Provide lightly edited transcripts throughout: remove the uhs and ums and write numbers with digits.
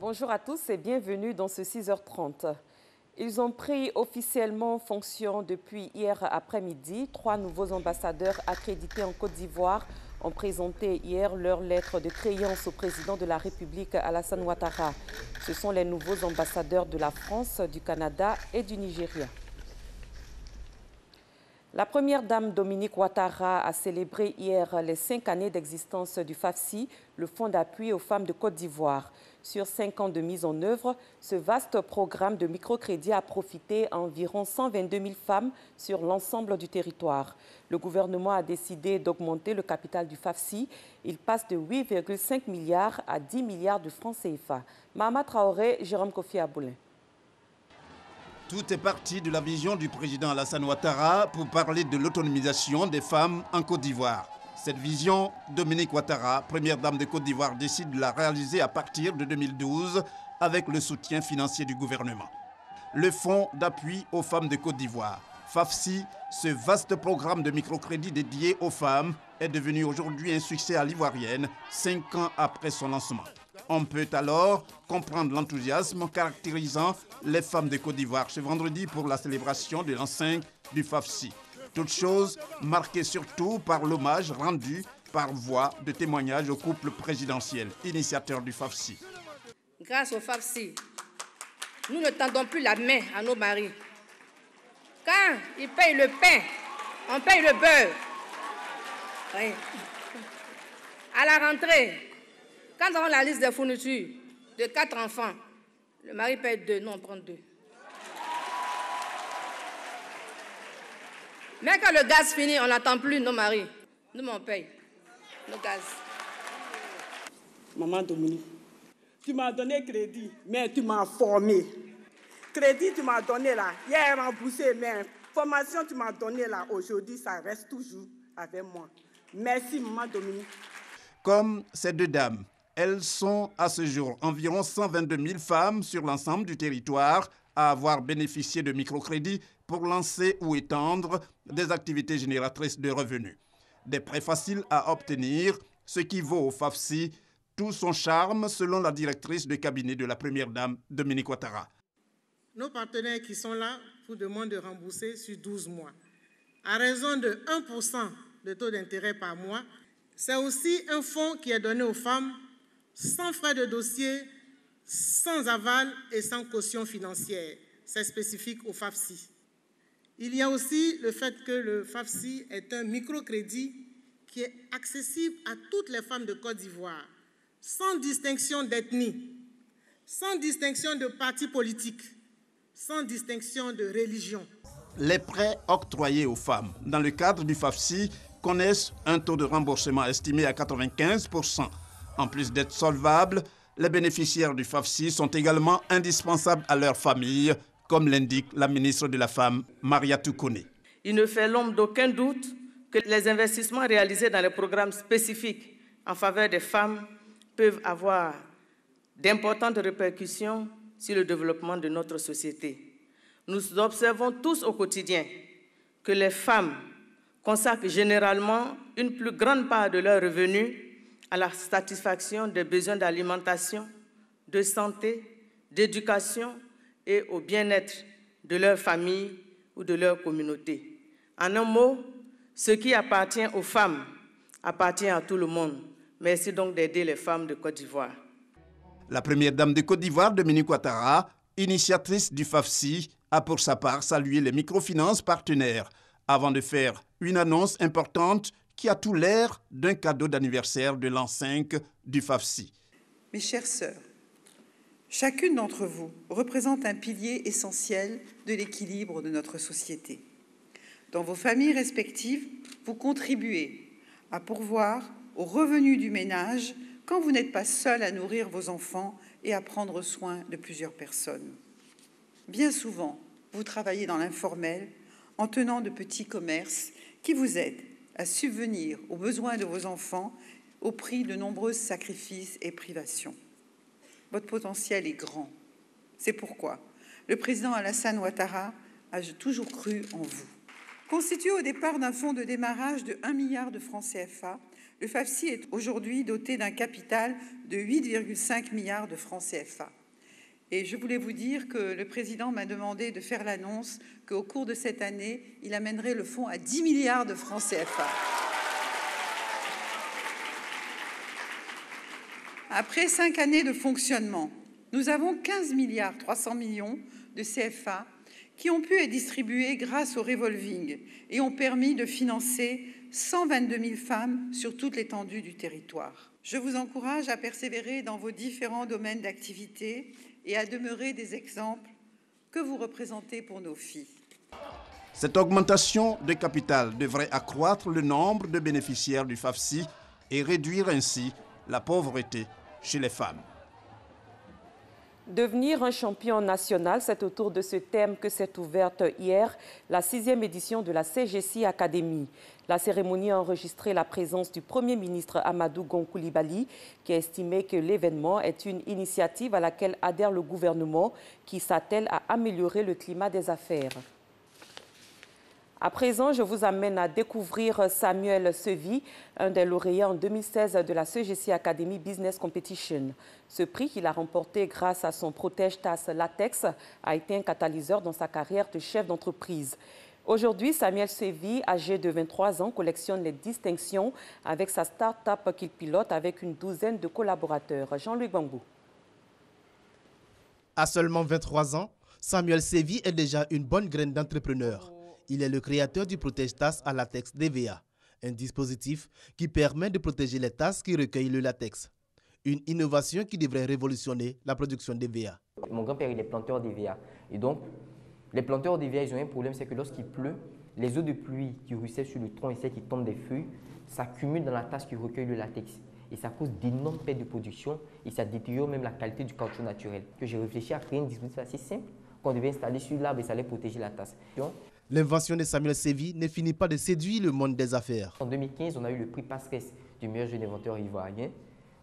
Bonjour à tous et bienvenue dans ce 6h30. Ils ont pris officiellement fonction depuis hier après-midi. 3 nouveaux ambassadeurs accrédités en Côte d'Ivoire ont présenté hier leur lettre de créance au président de la République, Alassane Ouattara. Ce sont les nouveaux ambassadeurs de la France, du Canada et du Nigeria. La première dame Dominique Ouattara a célébré hier les 5 années d'existence du FAFSI, le Fonds d'appui aux femmes de Côte d'Ivoire. Sur 5 ans de mise en œuvre, ce vaste programme de microcrédit a profité à environ 122 000 femmes sur l'ensemble du territoire. Le gouvernement a décidé d'augmenter le capital du FAFSI. Il passe de 8,5 milliards à 10 milliards de francs CFA. Mahama Traoré, Jérôme Kofi Aboulin. Tout est parti de la vision du président Alassane Ouattara pour parler de l'autonomisation des femmes en Côte d'Ivoire. Cette vision, Dominique Ouattara, première dame de Côte d'Ivoire, décide de la réaliser à partir de 2012 avec le soutien financier du gouvernement. Le Fonds d'appui aux femmes de Côte d'Ivoire, FAFSI, ce vaste programme de microcrédit dédié aux femmes, est devenu aujourd'hui un succès à l'ivoirienne, 5 ans après son lancement. On peut alors comprendre l'enthousiasme caractérisant les femmes de Côte d'Ivoire ce vendredi pour la célébration de l'an 5 du FAFSI. Toute chose marquée surtout par l'hommage rendu par voie de témoignage au couple présidentiel, initiateur du FAFSI. Grâce au FAFSI, nous ne tendons plus la main à nos maris. Quand ils payent le pain, on paye le beurre. Oui. À la rentrée, quand on a la liste des fournitures de 4 enfants, le mari paye 2, nous on prend 2. Mais quand le gaz finit, on n'attend plus nos maris. Nous on paye nos gaz. Maman Dominique, tu m'as donné crédit, mais tu m'as formé. Crédit, tu m'as donné là, hier remboursé, mais formation, tu m'as donné là, aujourd'hui, ça reste toujours avec moi. Merci, maman Dominique. Comme ces deux dames, elles sont à ce jour environ 122 000 femmes sur l'ensemble du territoire à avoir bénéficié de microcrédits pour lancer ou étendre des activités génératrices de revenus. Des prêts faciles à obtenir, ce qui vaut au FAFSI tout son charme selon la directrice de cabinet de la première dame, Dominique Ouattara. Nos partenaires qui sont là vous demandent de rembourser sur 12 mois. À raison de 1% de taux d'intérêt par mois, c'est aussi un fonds qui est donné aux femmes sans frais de dossier, sans aval et sans caution financière. C'est spécifique au FAFSI. Il y a aussi le fait que le FAFSI est un microcrédit qui est accessible à toutes les femmes de Côte d'Ivoire, sans distinction d'ethnie, sans distinction de parti politique, sans distinction de religion. Les prêts octroyés aux femmes dans le cadre du FAFSI connaissent un taux de remboursement estimé à 95%. En plus d'être solvables, les bénéficiaires du FAFSI sont également indispensables à leur famille, comme l'indique la ministre de la Femme, Maria Toukouné. Il ne fait l'ombre d'aucun doute que les investissements réalisés dans les programmes spécifiques en faveur des femmes peuvent avoir d'importantes répercussions sur le développement de notre société. Nous observons tous au quotidien que les femmes consacrent généralement une plus grande part de leurs revenus à la satisfaction des besoins d'alimentation, de santé, d'éducation et au bien-être de leur famille ou de leur communauté. En un mot, ce qui appartient aux femmes appartient à tout le monde. Merci donc d'aider les femmes de Côte d'Ivoire. La première dame de Côte d'Ivoire, Dominique Ouattara, initiatrice du FAFSI, a pour sa part salué les microfinances partenaires avant de faire une annonce importante qui a tout l'air d'un cadeau d'anniversaire de l'an 5 du FAFSI. Mes chères sœurs, chacune d'entre vous représente un pilier essentiel de l'équilibre de notre société. Dans vos familles respectives, vous contribuez à pourvoir aux revenus du ménage quand vous n'êtes pas seul à nourrir vos enfants et à prendre soin de plusieurs personnes. Bien souvent, vous travaillez dans l'informel en tenant de petits commerces qui vous aident à subvenir aux besoins de vos enfants au prix de nombreux sacrifices et privations. Votre potentiel est grand. C'est pourquoi le président Alassane Ouattara a toujours cru en vous. Constitué au départ d'un fonds de démarrage de 1 milliard de francs CFA, Le FAFSI est aujourd'hui doté d'un capital de 8,5 milliards de francs CFA. Et je voulais vous dire que le président m'a demandé de faire l'annonce qu'au cours de cette année, il amènerait le fonds à 10 milliards de francs CFA. Après 5 années de fonctionnement, nous avons 15 milliards 300 millions de CFA qui ont pu être distribués grâce au revolving et ont permis de financer 122 000 femmes sur toute l'étendue du territoire. Je vous encourage à persévérer dans vos différents domaines d'activité et à demeurer des exemples que vous représentez pour nos filles. Cette augmentation de capital devrait accroître le nombre de bénéficiaires du FAFSI et réduire ainsi la pauvreté chez les femmes. Devenir un champion national, c'est autour de ce thème que s'est ouverte hier la 6e édition de la CGC Academy. La cérémonie a enregistré la présence du Premier ministre Amadou Gon Coulibaly, qui a estimé que l'événement est une initiative à laquelle adhère le gouvernement qui s'attelle à améliorer le climat des affaires. À présent, je vous amène à découvrir Samuel Sevy, un des lauréats en 2016 de la CGC Academy Business Competition. Ce prix qu'il a remporté grâce à son protège-tasse latex a été un catalyseur dans sa carrière de chef d'entreprise. Aujourd'hui, Samuel Sevy, âgé de 23 ans, collectionne les distinctions avec sa start-up qu'il pilote avec une douzaine de collaborateurs. Jean-Luc Bambou. À seulement 23 ans, Samuel Sevy est déjà une bonne graine d'entrepreneur. Il est le créateur du protège-tasse à latex DVA, un dispositif qui permet de protéger les tasses qui recueillent le latex. Une innovation qui devrait révolutionner la production DVA. Mon grand-père, il est planteur DVA. Et donc, les planteurs DVA, ils ont un problème, c'est que lorsqu'il pleut, les eaux de pluie qui ruissellent sur le tronc et celles qui tombent des feuilles s'accumulent dans la tasse qui recueille le latex. Et ça cause d'énormes pertes de production et ça détériore même la qualité du caoutchouc naturel. Que j'ai réfléchi à créer un dispositif assez simple qu'on devait installer sur l'arbre et ça allait protéger la tasse. L'invention de Samuel Sevy ne finit pas de séduire le monde des affaires. En 2015, on a eu le prix Passeresse du meilleur jeune inventeur ivoirien,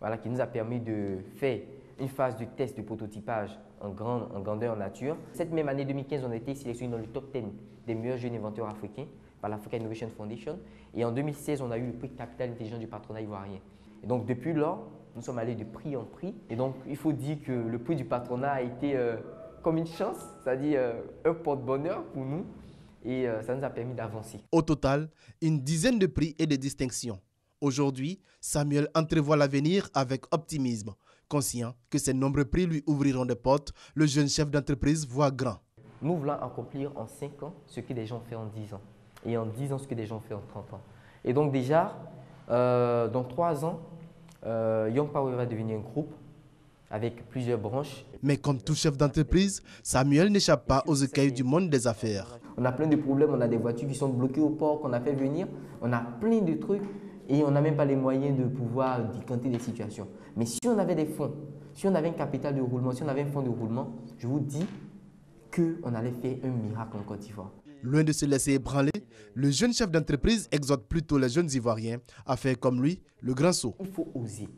voilà, qui nous a permis de faire une phase de test de prototypage en grandeur nature. Cette même année 2015, on a été sélectionné dans le top 10 des meilleurs jeunes inventeurs africains par l'Africa Innovation Foundation. Et en 2016, on a eu le prix Capital Intelligent du patronat ivoirien. Et donc depuis lors, nous sommes allés de prix en prix. Et donc il faut dire que le prix du patronat a été comme une chance, c'est-à-dire un porte-bonheur pour nous. Et ça nous a permis d'avancer. Au total, une dizaine de prix et de distinctions. Aujourd'hui, Samuel entrevoit l'avenir avec optimisme. Conscient que ces nombreux prix lui ouvriront des portes, le jeune chef d'entreprise voit grand. Nous voulons accomplir en 5 ans ce que des gens font en 10 ans. Et en 10 ans ce que des gens font en 30 ans. Et donc déjà, dans 3 ans, Young Power va devenir un groupe avec plusieurs branches. Mais comme tout chef d'entreprise, Samuel n'échappe pas aux écueils du monde des affaires. On a plein de problèmes, on a des voitures qui sont bloquées au port qu'on a fait venir, on a plein de trucs et on n'a même pas les moyens de pouvoir décanter des situations. Mais si on avait des fonds, si on avait un capital de roulement, si on avait un fonds de roulement, je vous dis qu'on allait faire un miracle en Côte d'Ivoire. Loin de se laisser ébranler, le jeune chef d'entreprise exhorte plutôt les jeunes Ivoiriens à faire comme lui le grand saut. Il faut oser.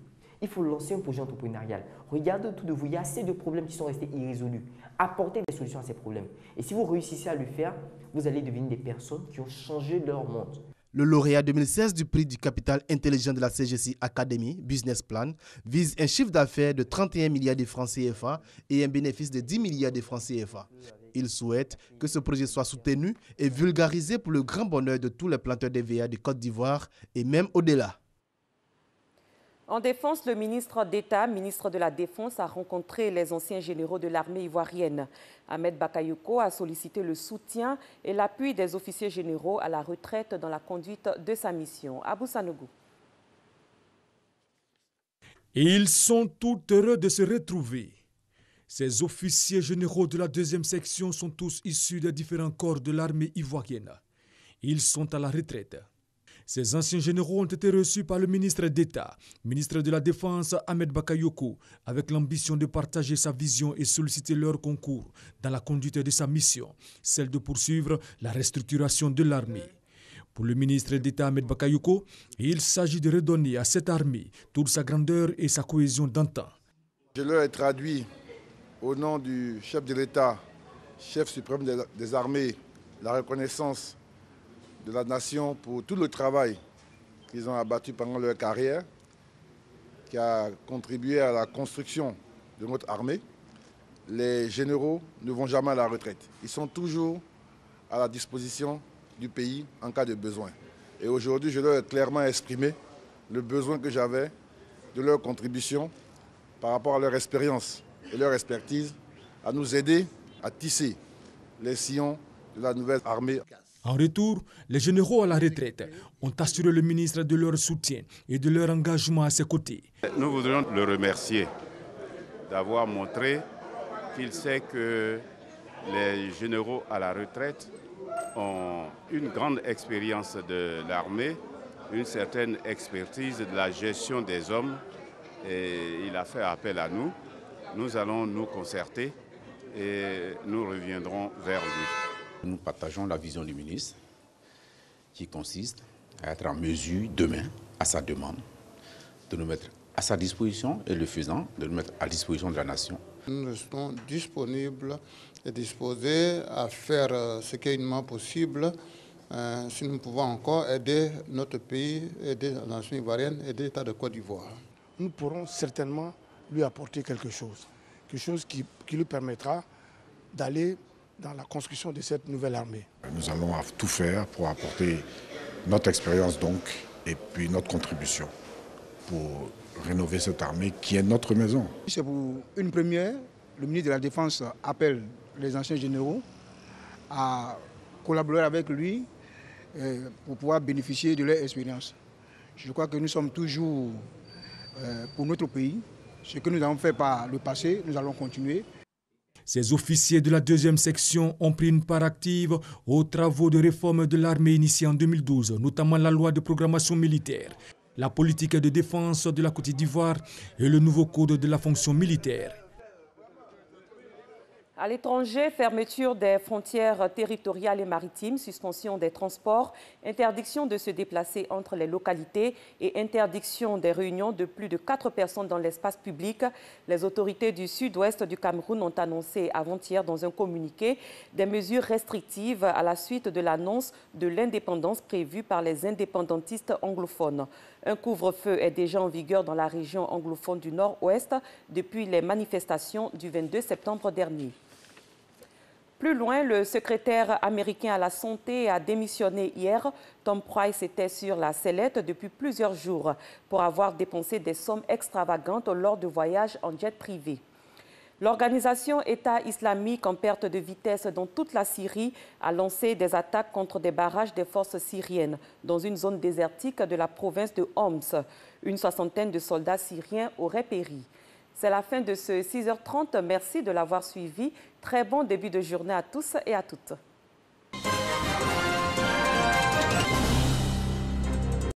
Il faut lancer un projet entrepreneurial. Regardez autour de vous, il y a assez de problèmes qui sont restés irrésolus. Apportez des solutions à ces problèmes. Et si vous réussissez à le faire, vous allez devenir des personnes qui ont changé leur monde. Le lauréat 2016 du prix du capital intelligent de la CGC Academy Business Plan vise un chiffre d'affaires de 31 milliards de francs CFA et un bénéfice de 10 milliards de francs CFA. Il souhaite que ce projet soit soutenu et vulgarisé pour le grand bonheur de tous les planteurs DVA de Côte d'Ivoire et même au-delà. En défense, le ministre d'État, ministre de la Défense, a rencontré les anciens généraux de l'armée ivoirienne. Ahmed Bakayoko a sollicité le soutien et l'appui des officiers généraux à la retraite dans la conduite de sa mission. Abou Sanougou. Ils sont tout heureux de se retrouver. Ces officiers généraux de la 2e section sont tous issus des différents corps de l'armée ivoirienne. Ils sont à la retraite. Ces anciens généraux ont été reçus par le ministre d'État, ministre de la Défense Ahmed Bakayoko, avec l'ambition de partager sa vision et solliciter leur concours dans la conduite de sa mission, celle de poursuivre la restructuration de l'armée. Pour le ministre d'État Ahmed Bakayoko, il s'agit de redonner à cette armée toute sa grandeur et sa cohésion d'antan. Je leur ai traduit au nom du chef de l'État, chef suprême des armées, la reconnaissance de la nation pour tout le travail qu'ils ont abattu pendant leur carrière, qui a contribué à la construction de notre armée. Les généraux ne vont jamais à la retraite. Ils sont toujours à la disposition du pays en cas de besoin. Et aujourd'hui, je leur ai clairement exprimé le besoin que j'avais de leur contribution par rapport à leur expérience et leur expertise à nous aider à tisser les sillons de la nouvelle armée. En retour, les généraux à la retraite ont assuré le ministre de leur soutien et de leur engagement à ses côtés. Nous voudrions le remercier d'avoir montré qu'il sait que les généraux à la retraite ont une grande expérience de l'armée, une certaine expertise de la gestion des hommes, et il a fait appel à nous. Nous allons nous concerter et nous reviendrons vers lui. Nous partageons la vision du ministre qui consiste à être en mesure demain, à sa demande, de nous mettre à sa disposition et le faisant, de nous mettre à disposition de la nation. Nous restons disponibles et disposés à faire ce qui est humanement possible si nous pouvons encore aider notre pays, aider la nation ivoirienne, aider l'État de Côte d'Ivoire. Nous pourrons certainement lui apporter quelque chose qui lui permettra d'aller dans la construction de cette nouvelle armée. Nous allons tout faire pour apporter notre expérience donc et puis notre contribution pour rénover cette armée qui est notre maison. C'est pour une première, le ministre de la Défense appelle les anciens généraux à collaborer avec lui pour pouvoir bénéficier de leur expérience. Je crois que nous sommes toujours pour notre pays. Ce que nous avons fait par le passé, nous allons continuer. Ces officiers de la deuxième section ont pris une part active aux travaux de réforme de l'armée initiée en 2012, notamment la loi de programmation militaire, la politique de défense de la Côte d'Ivoire et le nouveau code de la fonction militaire. À l'étranger, fermeture des frontières territoriales et maritimes, suspension des transports, interdiction de se déplacer entre les localités et interdiction des réunions de plus de 4 personnes dans l'espace public. Les autorités du sud-ouest du Cameroun ont annoncé avant-hier dans un communiqué des mesures restrictives à la suite de l'annonce de l'indépendance prévue par les indépendantistes anglophones. Un couvre-feu est déjà en vigueur dans la région anglophone du Nord-Ouest depuis les manifestations du 22 septembre dernier. Plus loin, le secrétaire américain à la santé a démissionné hier. Tom Price était sur la sellette depuis plusieurs jours pour avoir dépensé des sommes extravagantes lors de voyages en jet privé. L'organisation État islamique en perte de vitesse dans toute la Syrie a lancé des attaques contre des barrages des forces syriennes dans une zone désertique de la province de Homs. Une soixantaine de soldats syriens auraient péri. C'est la fin de ce 6h30. Merci de l'avoir suivi. Très bon début de journée à tous et à toutes.